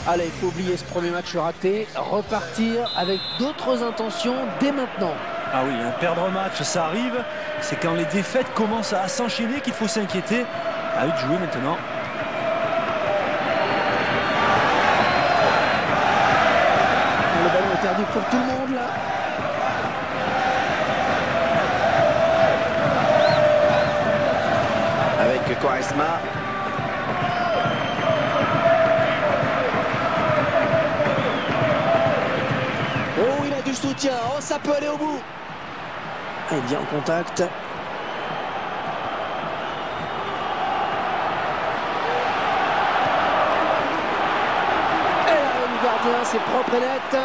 Allez, il faut oublier ce premier match raté, repartir avec d'autres intentions dès maintenant. Ah oui, perdre un match, ça arrive. C'est quand les défaites commencent à s'enchaîner qu'il faut s'inquiéter. À eux de jouer maintenant. Le ballon est perdu pour tout le monde là. Avec Quaresma. Oh, il a du soutien. Oh, ça peut aller au bout. Il est bien en contact. Et là, le gardien, c'est propre et net.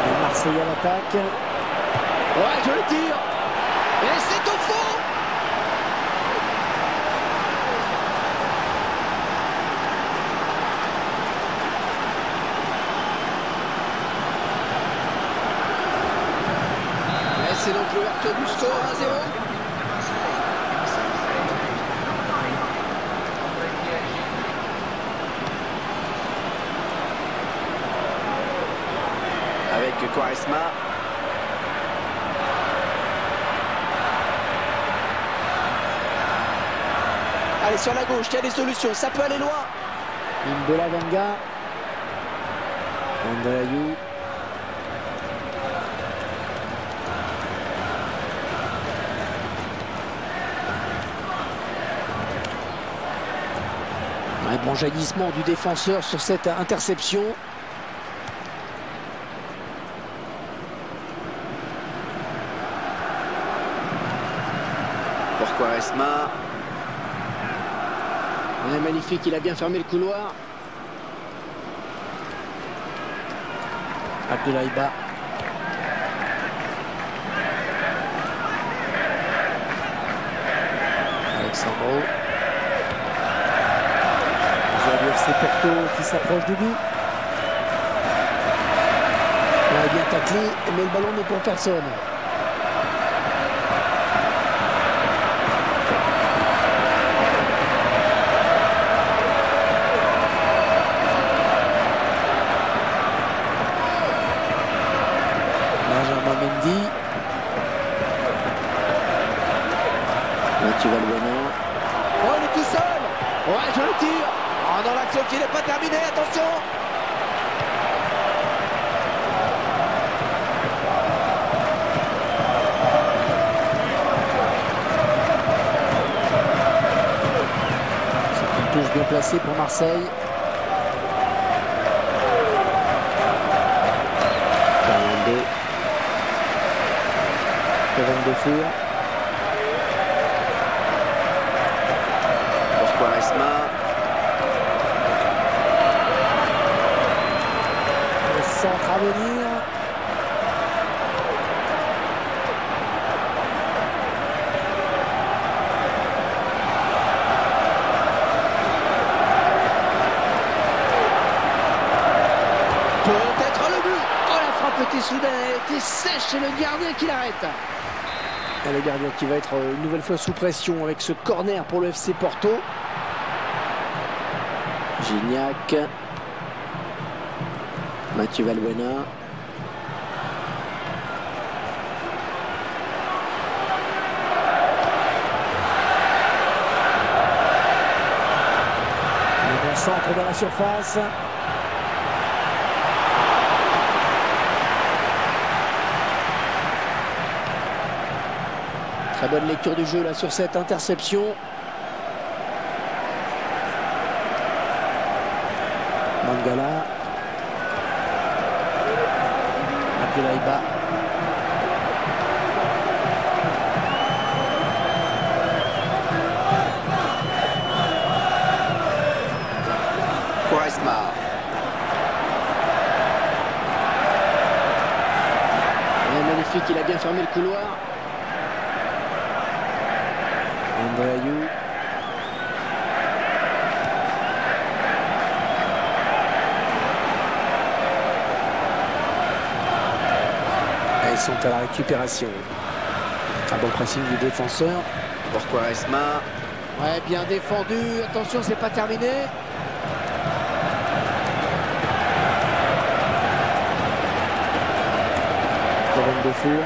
Et Marseille à l'attaque. Ouais, je le tire. Et c'est au fond. C'est donc l'ouverture du score 1-0. Avec Quaresma. Allez, sur la gauche, il y a des solutions, ça peut aller loin. Imbola Ganga. Andreayou. Un bon jaillissement du défenseur sur cette interception. Pour Quaresma. Ouais, magnifique, il a bien fermé le couloir. Abdoulaïba. Alexandro. Du FC Porto qui s'approche du but. Ouais, bien taclé, mais le ballon n'est pour personne. Benjamin Mendy. Mathieu Valbuena. Oh, il est tout seul. Ouais, je le tire. Oh, dans l'action qui n'est pas terminée, attention. C'est une touche bien placée pour Marseille. Kevin Defour. Pour Quaresma. Centre à venir. Peut-être le but. Oh, la frappe était soudaine, elle était sèche et le gardien qui l'arrête. Et le gardien qui va être une nouvelle fois sous pression avec ce corner pour le FC Porto. Gignac. Mathieu Valbuena. Le bon centre dans la surface. Très bonne lecture du jeu là sur cette interception. Mangala. Abdoulaïba. Quaresma. Magnifique, il a bien fermé le couloir. André Ayew. Et ils sont à la récupération. Un bon pressing du défenseur. Pour Quaresma. Ouais, bien défendu. Attention, c'est pas terminé. Kevin Defour.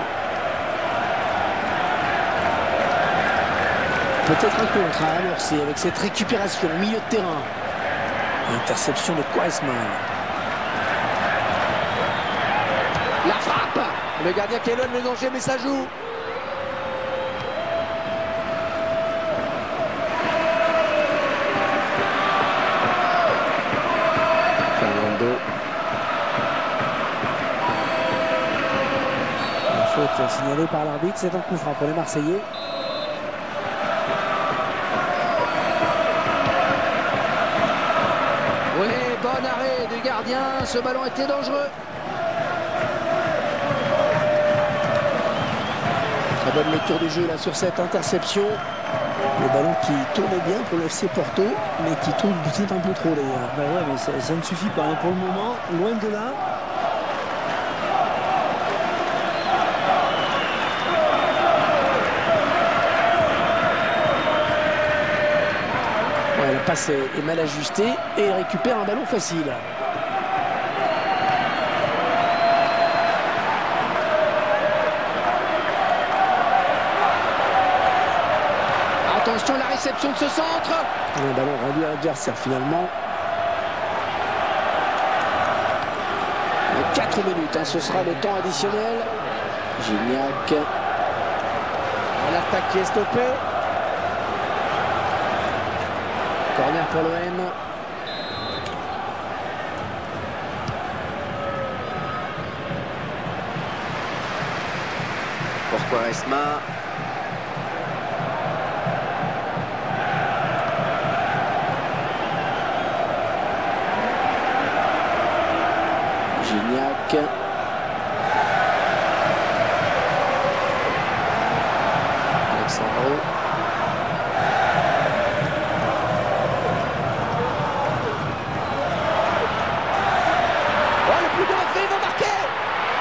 Peut-être un contre à amorcer avec cette récupération au milieu de terrain. Interception de Quaresma. La frappe. Le gardien qui éloigne le danger, mais ça joue. Fernando. La faute signalée par l'arbitre, c'est un coup franc pour les Marseillais. Oui, bon arrêt du gardien, ce ballon était dangereux. Très bonne lecture du jeu là sur cette interception. Le ballon qui tournait bien pour le FC Porto, mais qui tourne peut-être un peu trop d'ailleurs. Ben ouais, mais ça ne suffit pas, hein. Pour le moment, loin de là. Ouais, la passe est mal ajustée et il récupère un ballon facile. Attention, la réception de ce centre. Un ballon rendu à l'adversaire finalement. 4 minutes, hein, ce sera le temps additionnel. Gignac. L'attaque qui est stoppée. Corner pour l'OM. Pour Quaresma. Gignac. Alexandro. Oh, le plus grand fait, il va marquer.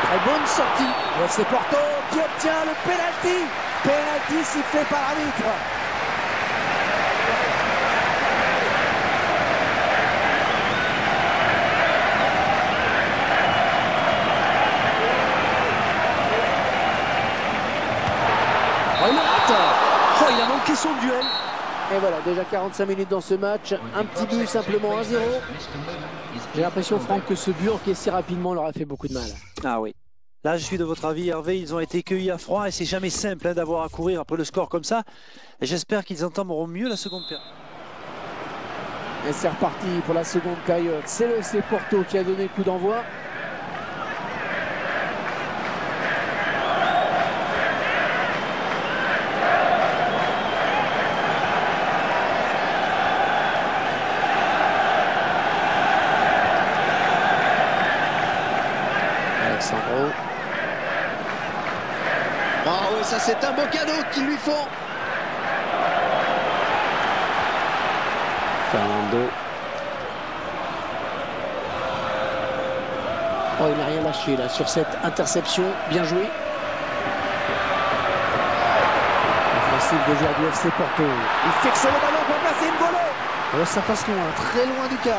Très bonne sortie. C'est Porto qui obtient le penalty. Penalty sifflé par l'arbitre. Oh, il a manqué son duel. Et voilà, déjà 45 minutes dans ce match. Un petit but, simplement 1-0. J'ai l'impression, Franck, que ce but encaissé rapidement leur a fait beaucoup de mal. Ah oui. Là, je suis de votre avis, Hervé. Ils ont été cueillis à froid et c'est jamais simple, hein, d'avoir à courir après le score comme ça. Et j'espère qu'ils entameront mieux la seconde période. Et c'est reparti pour la seconde période. C'est le FC Porto qui a donné le coup d'envoi. Alexandro. Oh oui, ça c'est un beau cadeau qu'ils lui font. Fernando. Oh, il n'a rien lâché là sur cette interception. Bien joué. offensive des joueurs du FC Porto. Il fixe le ballon pour placer une volée. Oh, ça passe loin, très loin du cadre.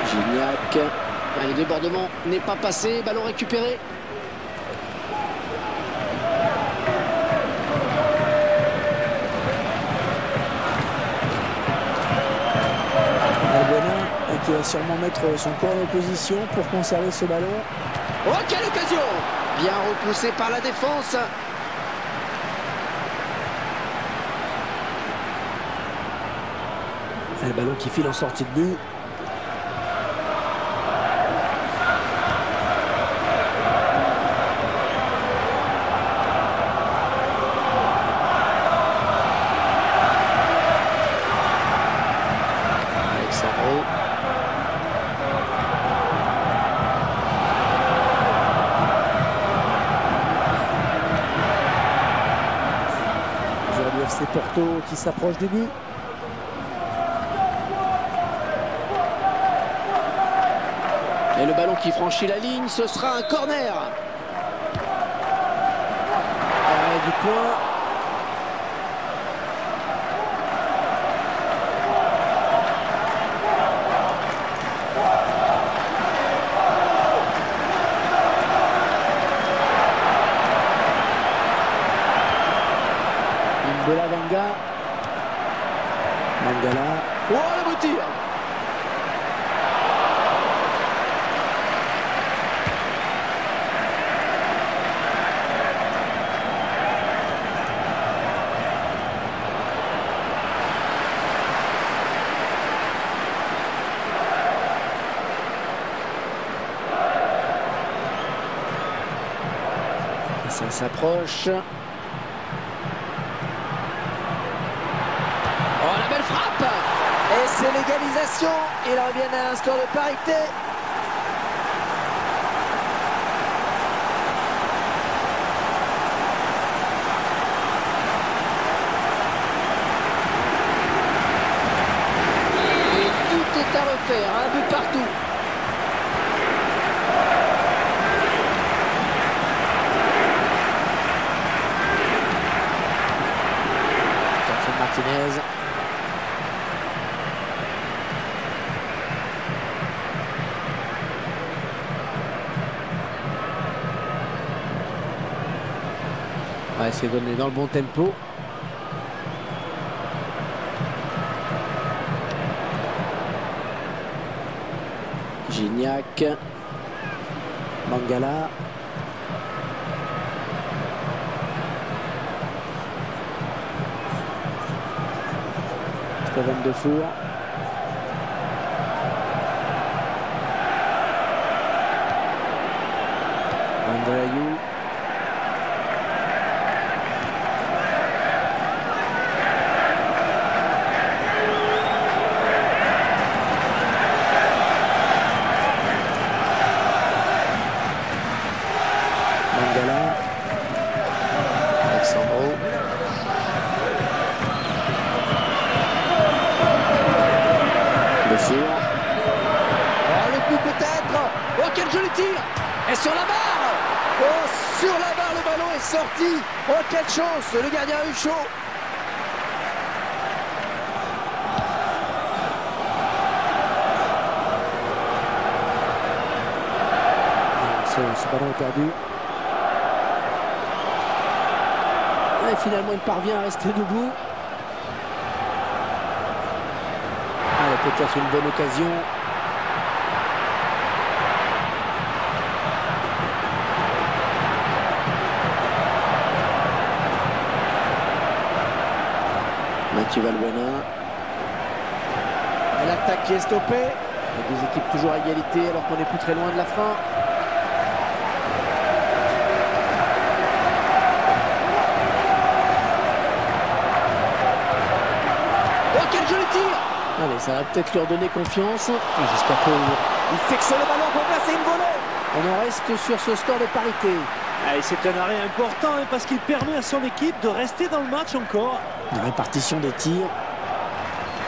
Gignac. Le débordement n'est pas passé, ballon récupéré. Qui va sûrement mettre son corps en position pour conserver ce ballon. Oh, quelle occasion! Bien repoussé par la défense. Le ballon qui file en sortie de but. Alexandro. Du FC Porto qui s'approche du but. Et le ballon qui franchit la ligne, ce sera un corner. Du point. Mangala. Mangala. Oh, le beau tir! Ça s'approche. Frappe et c'est l'égalisation. Ils reviennent à un score de parité. Et tout est à refaire, un but partout. Martinez. On va essayer de donner dans le bon tempo. Gignac. Mangala. Steven Defour. Andreayou. Alexandro. Defour. Oh, le coup peut-être. Oh, quel joli tir. Et sur la barre. Oh, sur la barre, le ballon est sorti. Oh, quelle chance. Le gardien a eu chaud. Ce ballon est perdu. Et finalement, il parvient à rester debout. Allez, peut-être une bonne occasion. Mathieu Valbuena. L'attaque qui est stoppée. Les deux équipes toujours à égalité alors qu'on n'est plus très loin de la fin. Allez, ça va peut-être leur donner confiance. Jusqu'à qu'il fixe le ballon pour placer une volée. On en reste sur ce score de parité. Allez, c'est un arrêt important parce qu'il permet à son équipe de rester dans le match encore. La répartition des tirs.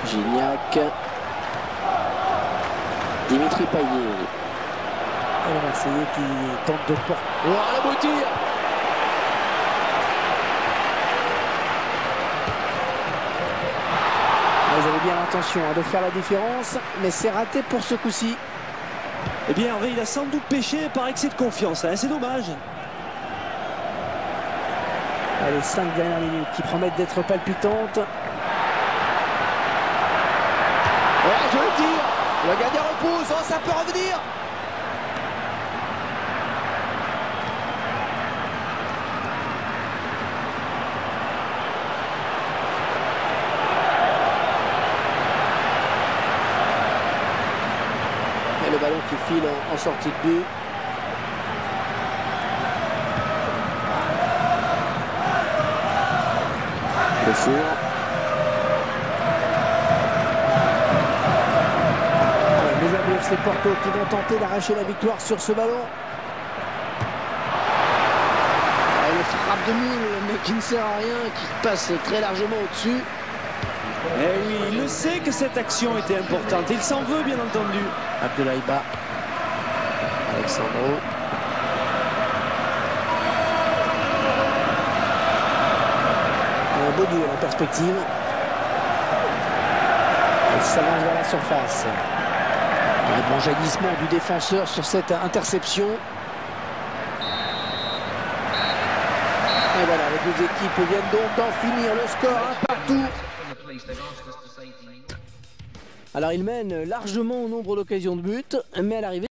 Gignac. Dimitri Payet. Et le match Marseillais qui tente de porter. Oh, la beau tir. Ils avaient bien l'intention de faire la différence, mais c'est raté pour ce coup-ci. Eh bien Hervé, il a sans doute péché par excès de confiance, hein, c'est dommage. Les 5 dernières minutes qui promettent d'être palpitantes. Oh, je le tire. Le gardien repousse. Oh, ça peut revenir. Et le ballon qui file en sortie de but. Le four. Les joueurs du FC Porto qui vont tenter d'arracher la victoire sur ce ballon. Le frappe de mule, mais qui ne sert à rien, qui passe très largement au-dessus. Eh oui, il le sait que cette action était importante, il s'en veut bien entendu. Abdoulaye Ba. Alexandro. Un beau duel en perspective. Elle s'avance vers la surface. Un bon jaillissement du défenseur sur cette interception. Et voilà, les deux équipes viennent donc d'en finir. Le score 1 partout. Alors il mène largement au nombre d'occasions de but, mais à l'arrivée